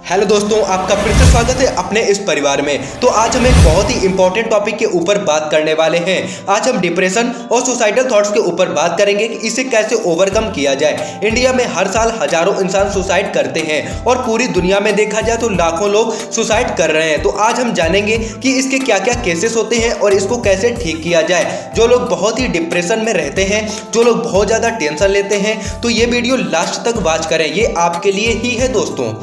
Hello दोस्तों, आपका फिर से स्वागत है अपने इस परिवार में। तो आज हम एक बहुत ही इंपॉर्टेंट टॉपिक के ऊपर बात करने वाले हैं। आज हम डिप्रेशन और सुसाइडल थॉट्स के ऊपर बात करेंगे कि इसे कैसे ओवरकम किया जाए। इंडिया में हर साल हजारों इंसान सुसाइड करते हैं और पूरी दुनिया में देखा जाए तो लाखों लोग सुसाइड कर रहे हैं। तो आज हम जानेंगे कि इसके क्या क्या केसेस होते हैं और इसको कैसे ठीक किया जाए। जो लोग बहुत ही डिप्रेशन में रहते हैं, जो लोग बहुत ज़्यादा टेंशन लेते हैं, तो ये वीडियो लास्ट तक वॉच करें, ये आपके लिए ही है दोस्तों।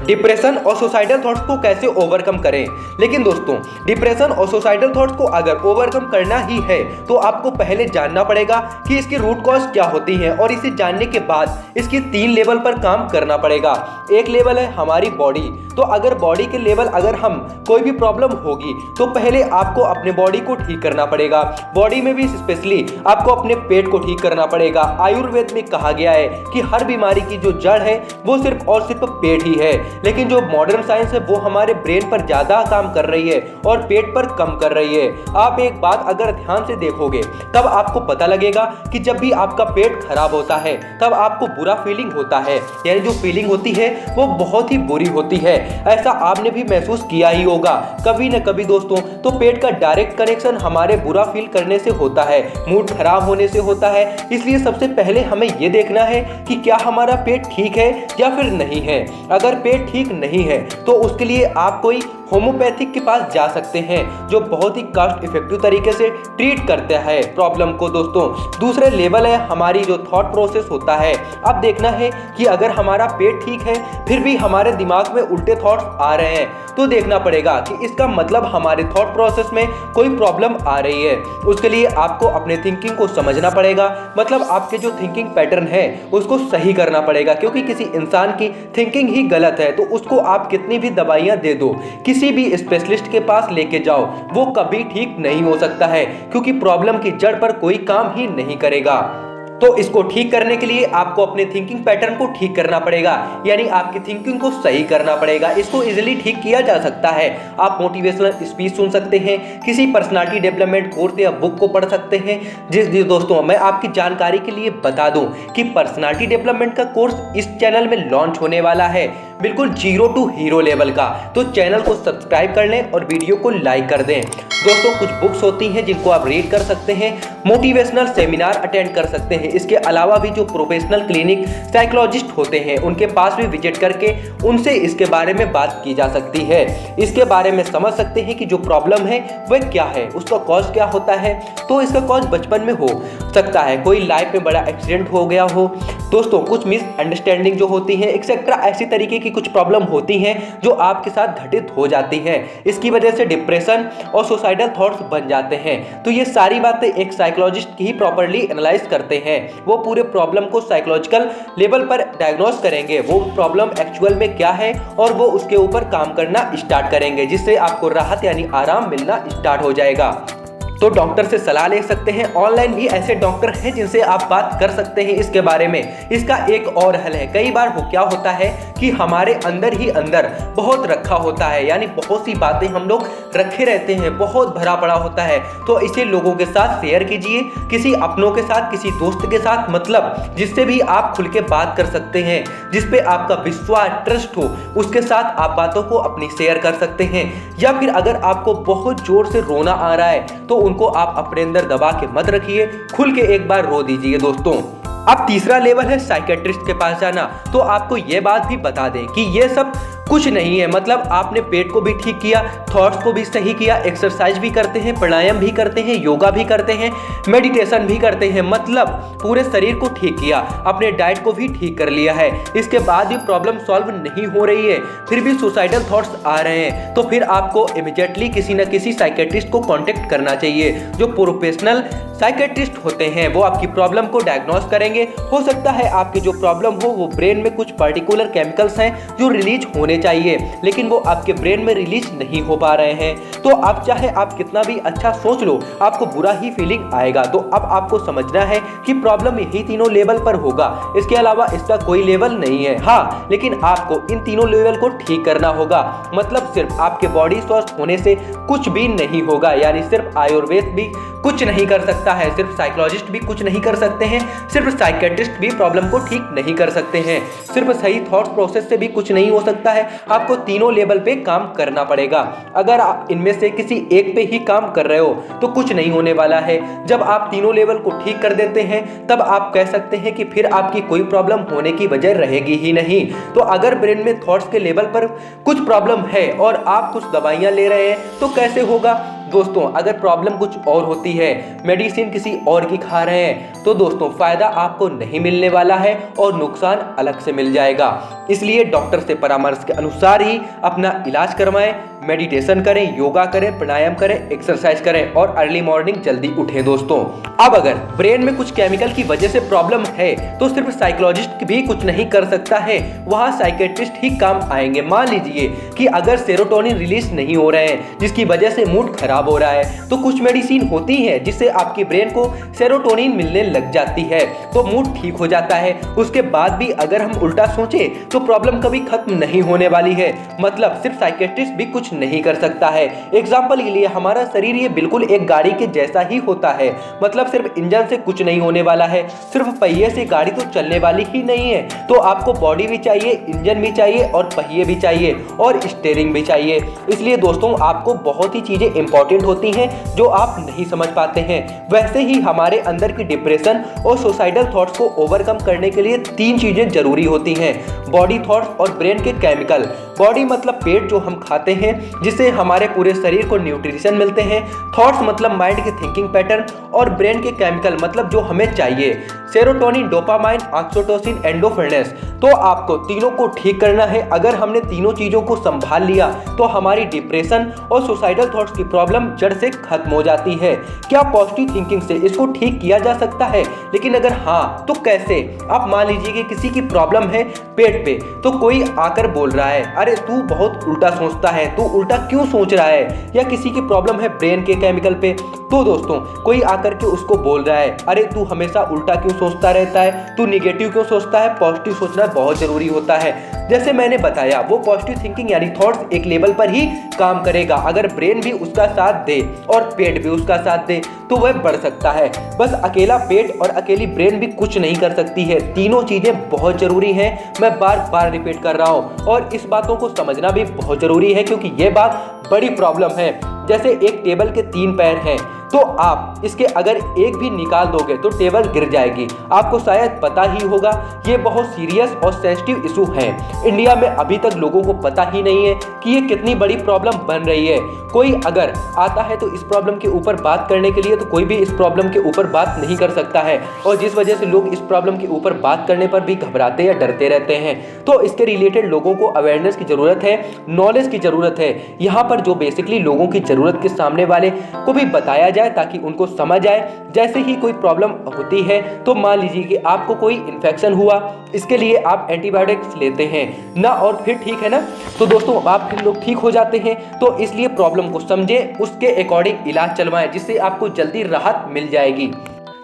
डिप्रेशन और सुसाइडल थॉट्स को कैसे ओवरकम करें। लेकिन दोस्तों, डिप्रेशन और सुसाइडल थॉट्स को अगर ओवरकम करना ही है तो आपको पहले जानना पड़ेगा कि इसकी रूट कॉज क्या होती है और इसे जानने के बाद इसकी 3 लेवल पर काम करना पड़ेगा। एक लेवल है हमारी बॉडी। तो अगर बॉडी के लेवल अगर हम कोई भी प्रॉब्लम होगी तो पहले आपको अपने बॉडी को ठीक करना पड़ेगा। बॉडी में भी स्पेशली आपको अपने पेट को ठीक करना पड़ेगा। आयुर्वेद में कहा गया है कि हर बीमारी की जो जड़ है वो सिर्फ और सिर्फ पेट ही है, लेकिन जो मॉडर्न साइंस है वो हमारे ब्रेन पर ज्यादा काम कर रही है और पेट पर कम कर रही है। आप एक बात अगर ध्यान से देखोगे तब आपको पता लगेगा कि जब भी आपका पेट खराब होता है तब आपको बुरा फीलिंग होता है, यानी जो फीलिंग होती है वो बहुत ही बुरी होती है। ऐसा आपने भी महसूस किया ही होगा कभी न कभी दोस्तों। तो पेट का डायरेक्ट कनेक्शन हमारे बुरा फील करने से होता है, मूड खराब होने से होता है। इसलिए सबसे पहले हमें ये देखना है कि क्या हमारा पेट ठीक है या फिर नहीं है। अगर पेट ठीक नहीं है तो उसके लिए आप कोई होम्योपैथिक के पास जा सकते हैं, जो बहुत ही कॉस्ट इफेक्टिव तरीके से ट्रीट करता है प्रॉब्लम को दोस्तों। दूसरे लेवल है हमारी जो थॉट प्रोसेस होता है। अब देखना है कि अगर हमारा पेट ठीक है फिर भी हमारे दिमाग में उल्टे थॉट्स आ रहे हैं तो देखना पड़ेगा कि इसका मतलब हमारे थॉट प्रोसेस में कोई प्रॉब्लम आ रही है। उसके लिए आपको अपने थिंकिंग को समझना पड़ेगा, मतलब आपके जो थिंकिंग पैटर्न है उसको सही करना पड़ेगा। क्योंकि किसी इंसान की थिंकिंग ही गलत है तो उसको आप कितनी भी दवाइयां दे दो, किसी भी स्पेशलिस्ट के पास लेके जाओ, वो कभी ठीक नहीं हो सकता है, क्योंकि प्रॉब्लम की जड़ पर कोई काम ही नहीं करेगा। तो इसको ठीक करने के लिए आपको अपने थिंकिंग पैटर्न को ठीक करना पड़ेगा, यानी आपकी थिंकिंग को सही करना पड़ेगा। इसको इजीली ठीक किया जा सकता है। आप मोटिवेशनल स्पीच सुन सकते हैं, किसी पर्सनालिटी डेवलपमेंट कोर्स या बुक को पढ़ सकते हैं। जी दोस्तों, मैं आपकी जानकारी के लिए बता दूं कि पर्सनालिटी डेवलपमेंट का कोर्स इस चैनल में लॉन्च होने वाला है, बिल्कुल 0 to हीरो लेवल का। तो चैनल को सब्सक्राइब कर लें और वीडियो को लाइक कर दें। दोस्तों, कुछ बुक्स होती हैं जिनको आप रीड कर सकते हैं, मोटिवेशनल सेमिनार अटेंड कर सकते हैं। इसके अलावा भी जो प्रोफेशनल क्लिनिक साइकोलॉजिस्ट होते हैं उनके पास भी विजिट करके उनसे इसके बारे में बात की जा सकती है। इसके बारे में समझ सकते हैं कि जो प्रॉब्लम है वह क्या है, उसका कॉज क्या होता है। तो इसका कॉज बचपन में हो सकता है, कोई लाइफ में बड़ा एक्सीडेंट हो गया हो दोस्तों, कुछ मिसअंडरस्टैंडिंग जो होती है एक्सेट्रा, ऐसी तरीके की कुछ प्रॉब्लम होती हैं जो आपके साथ घटित हो जाती हैं। इसकी वजह से डिप्रेशन और सुसाइडल थॉट्स बन जाते हैं। तो ये सारी बातें एक साइकोलॉजिस्ट ही प्रॉपर्ली एनालाइज करते हैं। वो पूरे प्रॉब्लम को साइकोलॉजिकल लेवल पर डायग्नोस करेंगे, वो प्रॉब्लम एक्चुअल में क्या है और वो उसके ऊपर काम करना स्टार्ट करेंगे, जिससे आपको राहत यानी आराम मिलना स्टार्ट हो जाएगा। तो डॉक्टर से सलाह ले सकते हैं। ऑनलाइन भी ऐसे डॉक्टर हैं जिनसे आप बात कर सकते हैं इसके बारे में। इसका एक और हल है, कई बार क्या होता है कि हमारे अंदर ही अंदर बहुत रखा होता है, यानी बहुत सी बातें हम लोग रखे रहते हैं, बहुत भरा पड़ा होता है। तो इसे लोगों के साथ शेयर कीजिए, किसी अपनों के साथ, किसी दोस्त के साथ, मतलब जिससे भी आप खुल के बात कर सकते हैं, जिसपे आपका विश्वास ट्रस्ट हो, उसके साथ आप बातों को अपनी शेयर कर सकते हैं। या फिर अगर आपको बहुत जोर से रोना आ रहा है तो उनको आप अपने अंदर दबा के मत रखिए, खुल के एक बार रो दीजिए दोस्तों। अब तीसरा लेवल है साइकेट्रिस्ट के पास जाना। तो आपको यह बात भी बता दें कि यह सब कुछ नहीं है, मतलब आपने पेट को भी ठीक किया, थॉट्स को भी सही किया, एक्सरसाइज भी करते हैं, प्राणायाम भी करते हैं, योगा भी करते हैं, मेडिटेशन भी करते हैं, मतलब पूरे शरीर को ठीक किया, अपने डाइट को भी ठीक कर लिया है। इसके बाद भी प्रॉब्लम सॉल्व नहीं हो रही है, फिर भी सुसाइडल थॉट्स आ रहे हैं, तो फिर आपको इमीडिएटली किसी न किसी साइकेट्रिस्ट को कॉन्टेक्ट करना चाहिए। जो प्रोफेशनल साइकेट्रिस्ट होते हैं वो आपकी प्रॉब्लम को डायग्नोस करेंगे। हो सकता है आपकी जो प्रॉब्लम हो वो ब्रेन में कुछ पर्टिकुलर केमिकल्स हैं जो रिलीज होने चाहिए, लेकिन वो आपके ब्रेन में रिलीज नहीं हो पा रहे हैं। तो आप चाहे आप कितना भी अच्छा सोच लो, आपको बुरा ही फीलिंग आएगा। तो अब आपको समझना है कि प्रॉब्लम यही तीनों लेवल पर होगा, इसके अलावा इसका कोई लेवल नहीं है। हाँ, लेकिन आपको इन तीनों लेवल को ठीक करना होगा, मतलब सिर्फ आपके बॉडी स्वस्थ होने से कुछ भी नहीं होगा, यानी सिर्फ आयुर्वेद भी कुछ नहीं कर सकता है, सिर्फ साइकोलॉजिस्ट भी कुछ नहीं कर सकते हैं, सिर्फ साइकेट्रिस्ट भी प्रॉब्लम को ठीक नहीं कर सकते हैं, सिर्फ सही थॉट प्रोसेस से भी कुछ नहीं हो सकता है। आपको तीनों लेवल पे काम करना पड़ेगा। अगर आप इनमें से किसी एक पे ही काम कर रहे हो तो कुछ नहीं होने वाला है। जब आप तीनों लेवल को ठीक कर देते हैं तब आप कह सकते हैं कि फिर आपकी कोई प्रॉब्लम होने की वजह रहेगी ही नहीं। तो अगर ब्रेन में थॉट्स के लेवल पर कुछ प्रॉब्लम है और आप कुछ दवाइयां ले रहे हैं तो कैसे होगा दोस्तों? अगर प्रॉब्लम कुछ और होती है, मेडिसिन किसी और की खा रहे हैं, तो दोस्तों फायदा आपको नहीं मिलने वाला है और नुकसान अलग से मिल जाएगा। इसलिए डॉक्टर से परामर्श के अनुसार ही अपना इलाज करवाएं, मेडिटेशन करें, योगा करें, प्राणायाम करें, एक्सरसाइज करें और अर्ली मॉर्निंग जल्दी उठें दोस्तों। अब अगर ब्रेन में कुछ केमिकल की वजह से प्रॉब्लम है तो सिर्फ साइकोलॉजिस्ट भी कुछ नहीं कर सकता है, वहां साइकेट्रिस्ट ही काम आएंगे। मान लीजिए कि अगर सेरोटोनिन रिलीज नहीं हो रहे हैं जिसकी वजह से मूड खराब हो रहा है, तो कुछ मेडिसिन होती है जिससे आपकी ब्रेन को सेरोटोनिन मिलने लग जाती है तो मूड ठीक हो जाता है। उसके बाद भी अगर हम उल्टा सोचे तो प्रॉब्लम कभी खत्म नहीं होने वाली है। मतलब सिर्फ साइकेट्रिस्ट भी कुछ नहीं कर सकता है। एग्जाम्पल के लिए हमारा शरीर ये बिल्कुल एक गाड़ी के जैसा ही होता है। मतलब सिर्फ इंजन से कुछ नहीं होने वाला है, सिर्फ पहिए से गाड़ी तो चलने वाली ही नहीं है। तो आपको बॉडी भी चाहिए, इंजन भी चाहिए और पहिए भी चाहिए और स्टीयरिंग भी चाहिए। इसलिए दोस्तों आपको बहुत ही चीजें इंपॉर्टेंट होती हैं जो आप नहीं समझ पाते हैं। वैसे ही हमारे अंदर की डिप्रेशन और सुसाइडल थॉट्स को ओवरकम करने के लिए 3 चीजें जरूरी होती हैं: बॉडी थॉट्स और ब्रेन के केमिकल। बॉडी मतलब पेट जो हम खाते हैं जिससे हमारे पूरे शरीर को न्यूट्रिशन मिलते हैं। थॉट्स मतलब माइंड के थिंकिंग पैटर्न और ब्रेन के केमिकल मतलब जो हमें चाहिए: सेरोटोनिन, डोपामाइन, ऑक्सीटोसिन, एंडोर्फिन्स। तो आपको तीनों को ठीक करना है। अगर हमने तीनों चीजों को संभाल लिया तो हमारी डिप्रेशन और सुसाइडल थॉट्स की प्रॉब्लम जड़ से खत्म हो जाती है। क्या पॉजिटिव थिंकिंग से इसको ठीक किया जा सकता है? लेकिन अगर हाँ तो कैसे? आप मान लीजिए कि किसी की प्रॉब्लम है पेट पे, तो कोई आकर बोल रहा है अरे तू बहुत उल्टा सोचता है, तू उल्टा क्यों सोच रहा है? या किसी की प्रॉब्लम है ब्रेन के केमिकल पे, तो दोस्तों कोई आकर के उसको बोल रहा है अरे तू हमेशा उल्टा क्यों सोचता रहता है, तू निगेटिव क्यों सोचता है, पॉजिटिव सोचना बहुत जरूरी होता है। जैसे मैंने बताया वो पॉजिटिव थिंकिंग यानी थॉट्स एक लेवल पर ही काम करेगा। अगर ब्रेन भी उसका साथ दे और पेट भी उसका साथ दे तो वह बढ़ सकता है। बस अकेला पेट और अकेली ब्रेन भी कुछ नहीं कर सकती है। तीनों चीजें बहुत जरूरी हैं। मैं बार बार रिपीट कर रहा हूँ और इस बातों को समझना भी बहुत जरूरी है क्योंकि ये बात बड़ी प्रॉब्लम है। जैसे एक टेबल के 3 पैर हैं तो आप इसके अगर एक भी निकाल दोगे तो टेबल गिर जाएगी। आपको शायद पता ही होगा ये बहुत सीरियस और सेंसिटिव इशू है। इंडिया में अभी तक लोगों को पता ही नहीं है कि ये कितनी बड़ी प्रॉब्लम बन रही है। कोई अगर आता है तो इस प्रॉब्लम के ऊपर बात करने के लिए तो कोई भी इस प्रॉब्लम के ऊपर बात नहीं कर सकता है और जिस वजह से लोग इस प्रॉब्लम के ऊपर बात करने पर भी घबराते या डरते रहते हैं। तो इसके रिलेटेड लोगों को अवेयरनेस की जरूरत है, नॉलेज की जरूरत है। यहाँ पर जो बेसिकली लोगों की जरूरत के सामने वाले को भी बताया जाए ताकि उनको समझ आए। जैसे ही कोई प्रॉब्लम होती है तो मान लीजिए कि आपको कोई इन्फेक्शन हुआ, इसके लिए आप एंटीबायोटिक्स लेते हैं ना और फिर ठीक है ना, तो दोस्तों आप फिर लोग ठीक हो जाते हैं। तो इसलिए प्रॉब्लम को समझें, उसके अकॉर्डिंग इलाज चलवाएं जिससे आपको जल्दी राहत मिल जाएगी।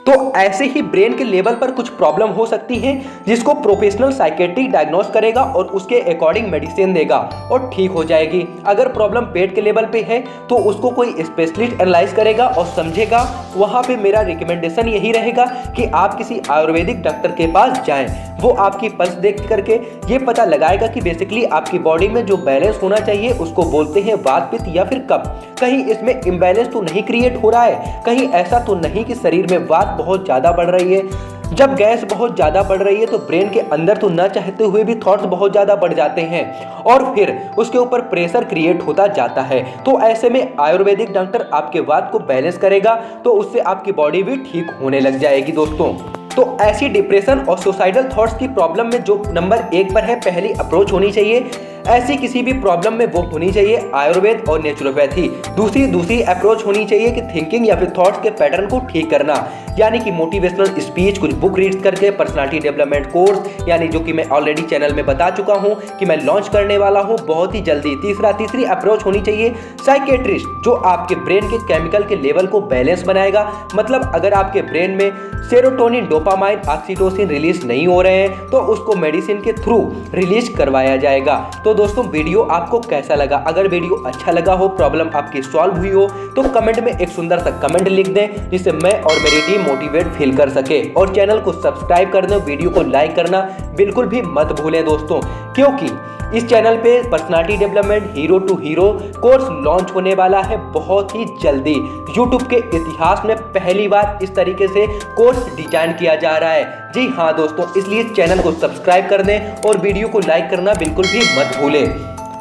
तो ऐसे ही ब्रेन के लेवल पर कुछ प्रॉब्लम हो सकती है जिसको प्रोफेशनल साइकेट्रिक डायग्नोस करेगा और उसके अकॉर्डिंग मेडिसिन देगा और ठीक हो जाएगी। अगर प्रॉब्लम पेट के लेवल पे है तो उसको कोई स्पेशलिस्ट एनालाइज करेगा और समझेगा। वहाँ पे मेरा रिकमेंडेशन यही रहेगा कि आप किसी आयुर्वेदिक डॉक्टर के पास जाएं। वो आपकी पल्स देख करके ये पता लगाएगा कि बेसिकली आपकी बॉडी में जो बैलेंस होना चाहिए उसको बोलते हैं वात पित्त या फिर कफ। कहीं इसमें इम्बैलेंस तो नहीं क्रिएट हो रहा है, कहीं ऐसा तो नहीं कि शरीर में वात बहुत ज्यादा बढ़ रही है। जब गैस बहुत ज्यादा बढ़ रही है तो ब्रेन के अंदर तो न चाहते हुए भी थॉट्स बहुत ज्यादा बढ़ जाते हैं और फिर उसके ऊपर प्रेशर क्रिएट होता जाता है। तो ऐसे में आयुर्वेदिक डॉक्टर आपके वात को बैलेंस करेगा तो उससे आपकी बॉडी भी ठीक होने लग जाएगी दोस्तों। तो ऐसी डिप्रेशन और सुसाइडल थॉट्स की प्रॉब्लम में जो नंबर 1 पर है, पहली अप्रोच होनी चाहिए ऐसी किसी भी प्रॉब्लम में वो होनी चाहिए आयुर्वेद और नेचुरोपैथी। दूसरी अप्रोच होनी चाहिए कि थिंकिंग या फिर थॉट्स के पैटर्न को ठीक करना, यानी कि मोटिवेशनल स्पीच, कुछ बुक रीड करके, पर्सनालिटी डेवलपमेंट कोर्स यानी जो कि मैं ऑलरेडी चैनल में बता चुका हूं कि मैं लॉन्च करने वाला हूं बहुत ही जल्दी। तीसरी अप्रोच होनी चाहिए साइकेट्रिस्ट, जो आपके ब्रेन के केमिकल के लेवल को बैलेंस बनाएगा। मतलब अगर आपके ब्रेन में सेरोटोनिन, डोपामाइन, ऑक्सीटोसिन रिलीज नहीं हो रहे हैं तो उसको मेडिसिन के थ्रू रिलीज करवाया जाएगा। तो तो दोस्तों वीडियो आपको कैसा लगा? अगर वीडियो अच्छा लगा हो, प्रॉब्लम आपकी सॉल्व हुई हो, तो कमेंट में एक सुंदर सा कमेंट लिख दें, जिससे मैं और मेरी टीम मोटिवेट फील कर सके। और चैनल को सब्सक्राइब कर दें, वीडियो को लाइक करना बिल्कुल भी मत भूलें दोस्तों, क्योंकि इस चैनल पे personality development hero to hero course launch होने वाला है बहुत ही जल्दी। यूट्यूब के इतिहास में पहली बार इस तरीके से कोर्स डिजाइन किया जा रहा है। जी हाँ दोस्तों, इसलिए चैनल को सब्सक्राइब कर दें और वीडियो को लाइक करना बिल्कुल भी मत भूलें।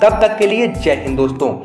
तब तक के लिए जय हिंद दोस्तों।